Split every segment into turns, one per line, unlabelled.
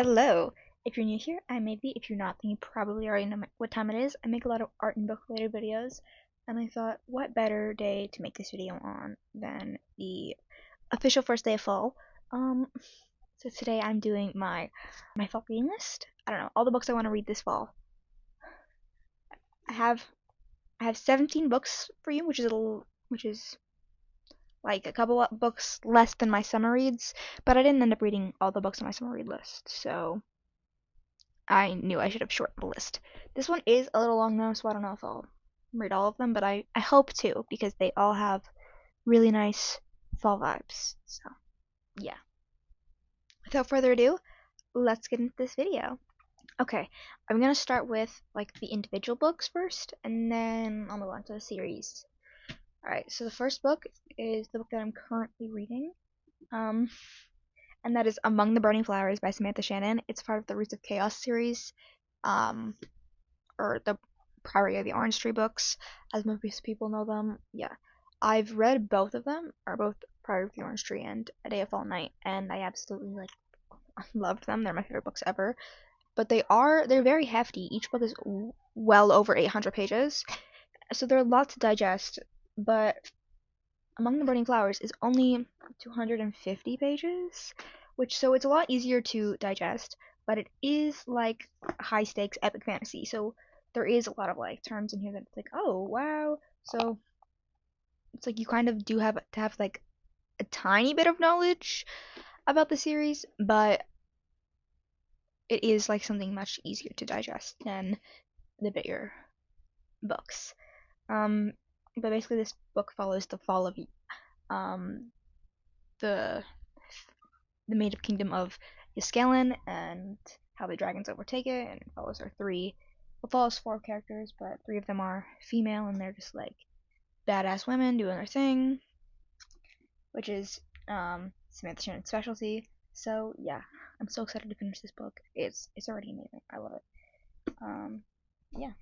Hello! If you're new here, I'm Maybe. If you're not, then you probably already know what time it is. I make a lot of art and book related videos, and I thought, what better day to make this video on than the official first day of fall. Um, so today I'm doing my fall reading list. I don't know, all the books I want to read this fall. I have I have 17 books for you, which is like a couple of books less than my summer reads, but I didn't end up reading all the books on my summer read list, so I knew I should have shortened the list. This one is a little long though, so I don't know if I'll read all of them, but I hope to because they all have really nice fall vibes. So, yeah. Without further ado, let's get into this video. Okay, I'm gonna start with like the individual books first, and then I'll move on to the series. Alright, so the first book is the book that I'm currently reading. Um, and that is Among the Burning Flowers by Samantha Shannon. It's part of the Roots of Chaos series. Or the Priory of the Orange Tree books, as most people know them. Yeah, I've read both of them, or both Priory of the Orange Tree and A Day of Fall Night, and I absolutely loved them. They're my favorite books ever. But they're very hefty. Each book is well over 800 pages, so they're a lot to digest. But Among the Burning Flowers is only 250 pages, so it's a lot easier to digest, but it is like high stakes epic fantasy. So there is a lot of like terms in here that it's like, oh wow. So it's like you kind of do have to have like a tiny bit of knowledge about the series, but it is like something much easier to digest than the bigger books. Um, but basically, this book follows the fall of um the the native kingdom of Yaskelin and how the dragons overtake it, and it follows it follows four characters, but three of them are female, and they're just like badass women doing their thing, which is Samantha Shannon's specialty. So yeah, I'm so excited to finish this book. It's already amazing. I love it. Yeah.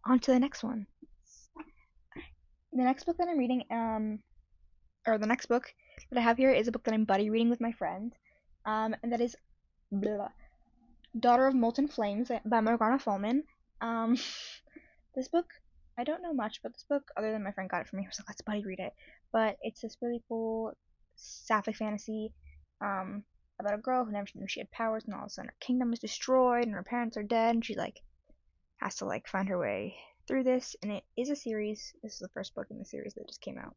On to the next one. The next book that I'm reading, or the next book that I have here is a book that I'm buddy reading with my friend, and that is blah, Daughter of Molten Flames by Morgana Fallman. Um, this book, I don't know much about this book other than my friend got it for me. He was like, let's buddy read it. But it's this really cool sapphic fantasy about a girl who never knew she had powers, and all of a sudden her kingdom is destroyed and her parents are dead, and she like has to like find her way through this. And it is a series. This is the first book in the series that just came out.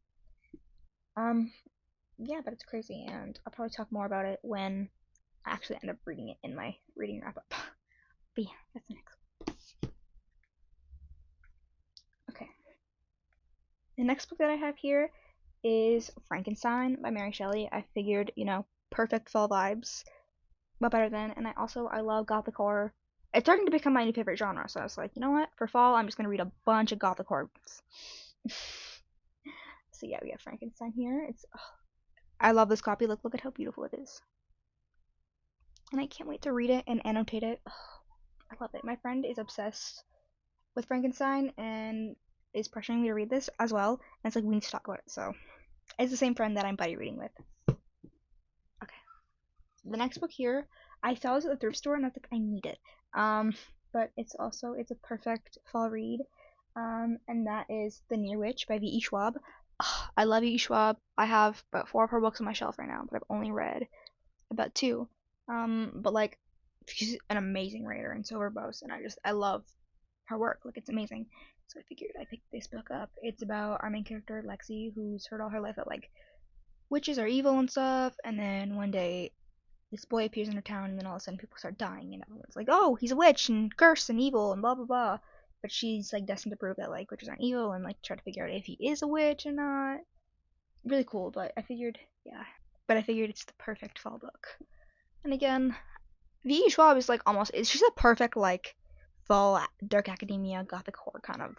Yeah, but it's crazy, and I'll probably talk more about it when I actually end up reading it in my reading wrap up. But yeah, that's the next one. Okay. The next book that I have here is Frankenstein by Mary Shelley. I figured, perfect fall vibes. What better than? And I love gothic horror. It's starting to become my new favorite genre, so I was like, you know what? For fall, I'm just gonna read a bunch of gothic horror books. So yeah, we have Frankenstein here. I love this copy. Look at how beautiful it is. And I can't wait to read it and annotate it. I love it. My friend is obsessed with Frankenstein and is pressuring me to read this as well. And it's like, we need to talk about it. So it's the same friend that I'm buddy reading with. Okay. The next book here, I saw this at the thrift store and I was like, I need it. But it's a perfect fall read. And that is The Near Witch by V.E. Schwab. I love V.E. Schwab. I have about 4 of her books on my shelf right now, but I've only read about 2. But like, she's an amazing writer and so verbose, and I love her work. Like, it's amazing. So I figured I picked this book up. It's about our main character, Lexi, who's heard all her life that like witches are evil and stuff, and then one day this boy appears in her town, and then all of a sudden people start dying, and everyone's like, oh, he's a witch and cursed and evil and blah blah blah. But she's like destined to prove that like witches aren't evil and like try to figure out if he is a witch or not. Really cool, but I figured it's the perfect fall book. And again, V.E. Schwab is like she's a perfect like fall dark academia gothic horror kind of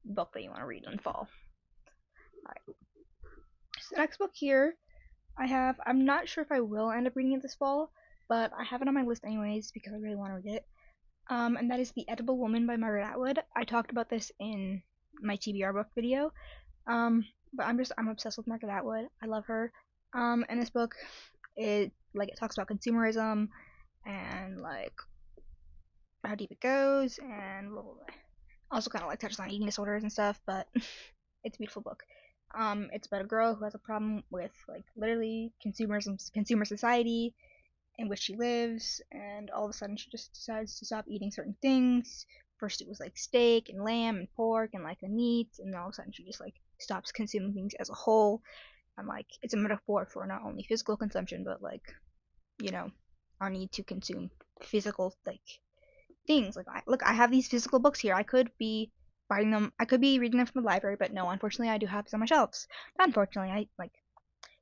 book that you want to read in fall. Alright. So the next book here I'm not sure if I will end up reading it this fall, but I have it on my list anyways because I really want to read it. And that is The Edible Woman by Margaret Atwood. I talked about this in my TBR book video. But I'm obsessed with Margaret Atwood. I love her. And this book, like it talks about consumerism and like how deep it goes and blah, blah, blah. Also kind of like touches on eating disorders and stuff, but it's a beautiful book. It's about a girl who has a problem with like literally consumerism, consumer society in which she lives, and all of a sudden she just decides to stop eating certain things. First it was like steak and lamb and pork and like the meats, and then all of a sudden she just like stops consuming things as a whole. And like it's a metaphor for not only physical consumption, but like you know our need to consume physical like things. Like I have these physical books here. I could be buying them. I could be reading them from the library, but no, unfortunately, I do have some on my shelves. Not unfortunately, I like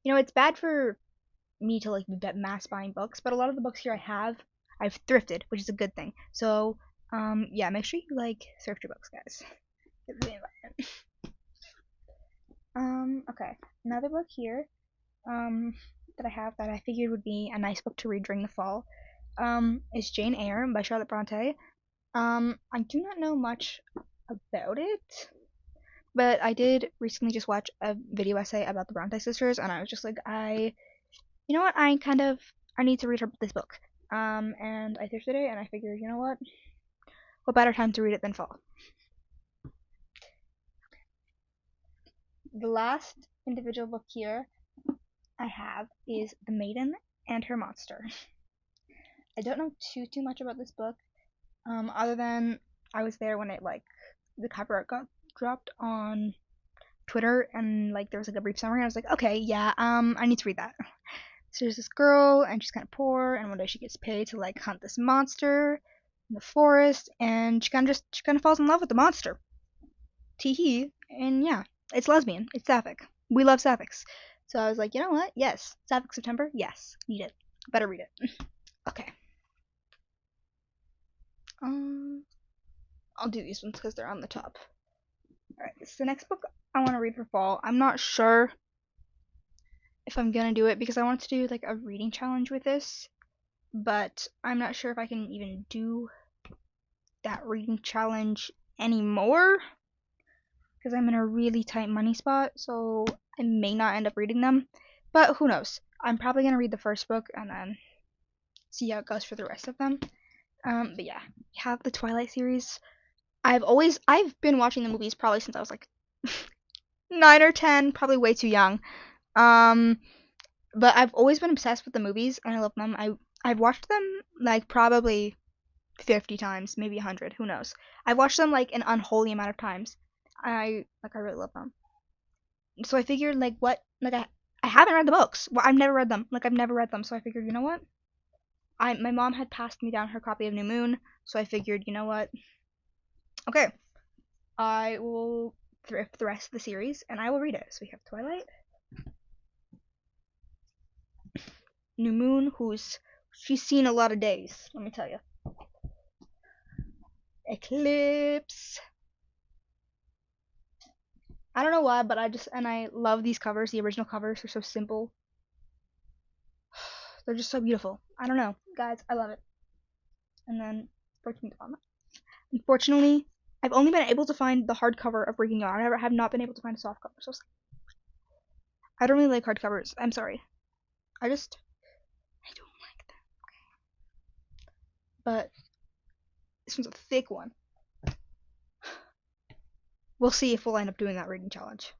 it's bad for me to like be mass buying books, but a lot of the books here I've thrifted, which is a good thing. So yeah, make sure you like thrift your books, guys. Good for the environment. Okay, another book here that I have that I figured would be a nice book to read during the fall is Jane Eyre by Charlotte Bronte. I do not know much about it, but I did recently just watch a video essay about the Bronte sisters, and I was just like, you know what, I need to read this book. And I thrifted it, and I figured, you know what better time to read it than fall? The last individual book here I have is The Maiden and Her Monster. I don't know too much about this book, other than I was there when it like the cover art got dropped on Twitter, and like there was like a brief summary. And I was like, okay, yeah, I need to read that. So there's this girl, and she's kind of poor, and one day she gets paid to like hunt this monster in the forest, and she kind of falls in love with the monster. Teehee, and yeah, it's lesbian. It's sapphic. We love sapphics. So I was like, you know what? Yes, Sapphic September. Yes, need it. Better read it. Okay. I'll do these ones because they're on the top. Alright, this is the next book I want to read for fall. I'm not sure if I'm gonna do it because I wanted to do like a reading challenge with this, but I'm not sure if I can even do that reading challenge anymore because I'm in a really tight money spot, so I may not end up reading them, but who knows. I'm probably gonna read the first book and then see how it goes for the rest of them. But yeah, we have the Twilight series. I've been watching the movies probably since I was like 9 or 10, probably way too young. But I've always been obsessed with the movies and I love them. I've watched them like probably 50 times, maybe 100, who knows. I've watched them like an unholy amount of times. I really love them. So I figured I haven't read the books. Well, I've never read them. Like I've never read them, so I figured, you know what? My mom had passed me down her copy of New Moon, so I figured, you know what? Okay, I will thrift the rest of the series and I will read it. So we have Twilight, New Moon, she's seen a lot of days, let me tell you. Eclipse. I don't know why, but I love these covers. The original covers are so simple. They're just so beautiful. I don't know, guys, I love it. And then Breaking Dawn. Unfortunately, I've only been able to find the hardcover of Breaking Dawn. I have not been able to find a soft cover. So I don't really like hardcovers. I'm sorry. I don't like them. Okay. But this one's a thick one. We'll see if we'll end up doing that reading challenge.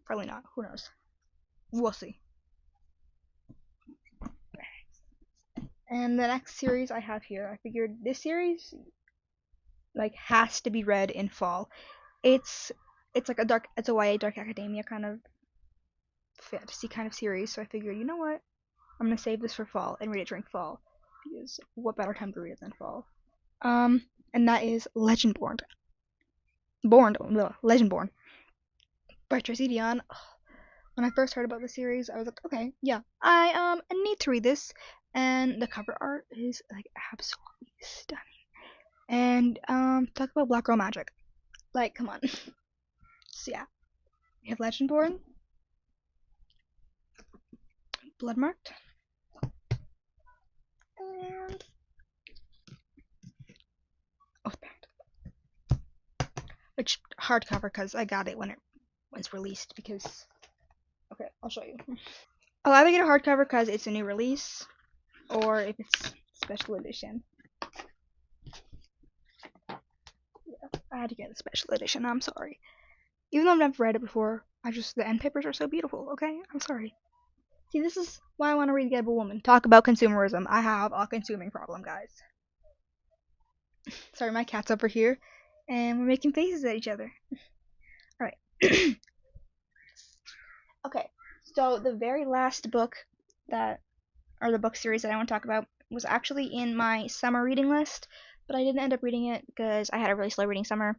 Probably not. Who knows? We'll see. And the next series I have here, I figured this series like has to be read in fall. It's like it's a YA dark academia kind of fantasy kind of series. So I figured, you know what? I'm gonna save this for fall and read it during fall because what better time to read it than fall? And that is Legendborn. Legendborn by Tracy Deonn. When I first heard about the series, I was like, okay, yeah, I need to read this. And the cover art is like absolutely stunning. And talk about black girl magic. Like, come on. So yeah, we have Legendborn, Bloodmarked, and Oathbound. Which hardcover because I got it when it was released because okay, I'll show you. I'll either get a hardcover because it's a new release, or if it's special edition. Yeah, I had to get a special edition. I'm sorry. Even though I've never read it before, the end papers are so beautiful. Okay, I'm sorry. See, this is why I want to read Get a Woman. Talk about consumerism. I have a consuming problem, guys. Sorry, my cat's over here, and we're making faces at each other. All right. Okay, so the very last book or the book series that I want to talk about was actually in my summer reading list, but I didn't end up reading it because I had a really slow reading summer.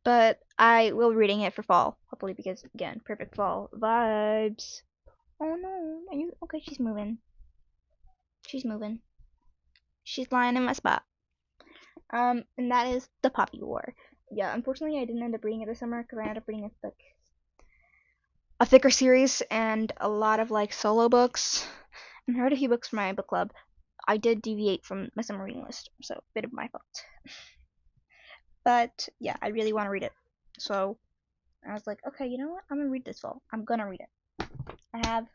But I will be reading it for fall, hopefully, because again, perfect fall vibes. Oh no, are you okay? She's moving. She's moving. She's lying in my spot. And that is The Poppy War. Yeah, unfortunately, I didn't end up reading it this summer because I ended up reading a thicker series and a lot of like solo books. And I read a few books for my book club. I did deviate from my summer reading list, so a bit of my fault. But yeah, I really want to read it. So I was like, okay, you know what? I'm gonna read this fall. I'm gonna read it. I have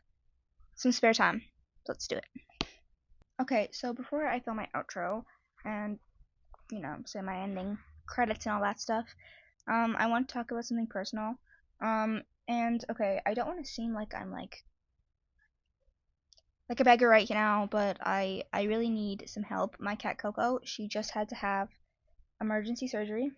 some spare time. So let's do it. Okay, so before I film my outro and, say my ending credits and all that stuff, I want to talk about something personal. And okay, I don't want to seem like I'm like a beggar right now, but I really need some help. My cat Coco, she just had to have emergency surgery.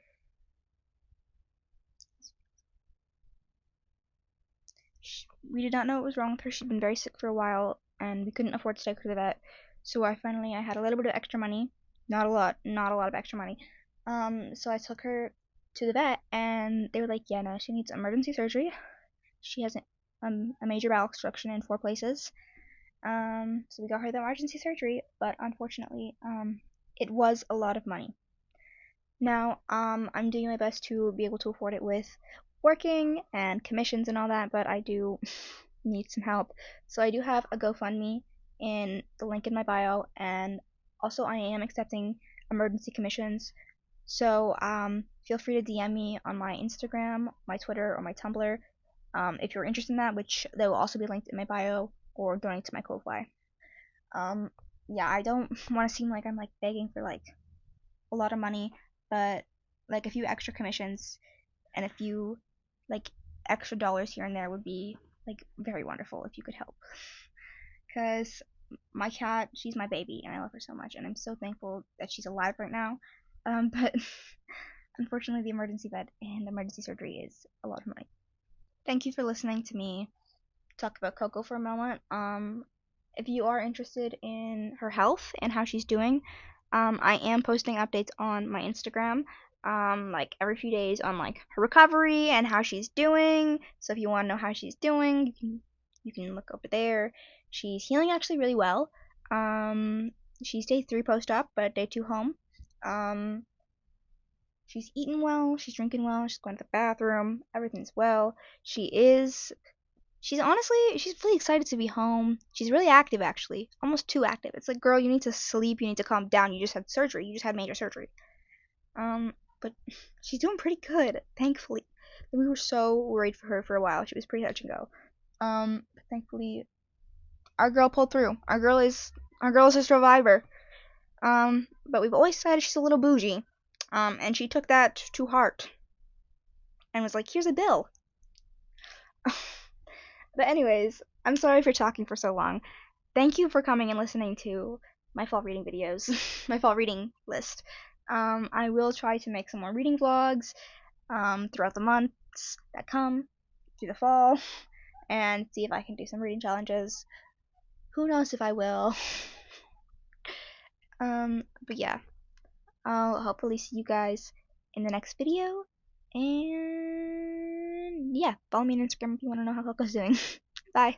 We did not know what was wrong with her. She'd been very sick for a while, and we couldn't afford to take her to the vet. So I had a little bit of extra money, not a lot of extra money. So I took her to the vet, and they were like, yeah, no, she needs emergency surgery. She has a major bowel obstruction in 4 places. So we got her the emergency surgery, but unfortunately, it was a lot of money. Now, I'm doing my best to be able to afford it with working and commissions and all that, but I do need some help. So I do have a GoFundMe in the link in my bio, and also I am accepting emergency commissions. So feel free to DM me on my Instagram, my Twitter, or my Tumblr if you're interested in that, which they will also be linked in my bio, or donate to my Ko-Fi. Yeah, I don't want to seem like I'm like begging for like a lot of money, but like a few extra commissions and a few like extra dollars here and there would be like very wonderful if you could help. Cause my cat, she's my baby, and I love her so much, and I'm so thankful that she's alive right now. But unfortunately, the emergency vet and the emergency surgery is a lot of money. Thank you for listening to me talk about Coco for a moment. If you are interested in her health and how she's doing, I am posting updates on my Instagram, like every few days on like her recovery and how she's doing. So if you want to know how she's doing, you can look over there. She's healing actually really well. She's day 3 post-op, but day 2 home. She's eating well, she's drinking well, she's going to the bathroom, everything's well. She's really excited to be home. She's really active, actually. Almost too active. It's like, girl, you need to sleep. You need to calm down. You just had surgery. You just had major surgery. But she's doing pretty good, thankfully. We were so worried for her for a while. She was pretty touch and go. But thankfully, our girl pulled through. Our girl is a survivor. But we've always said she's a little bougie. And she took that to heart. And was like, here's a bill. But anyways, I'm sorry for talking for so long. Thank you for coming and listening to my fall reading videos, my fall reading list. I will try to make some more reading vlogs throughout the months that come through the fall, and see if I can do some reading challenges. Who knows if I will. But yeah, I'll hopefully see you guys in the next video. And yeah, follow me on Instagram if you want to know how Coco's doing. Bye.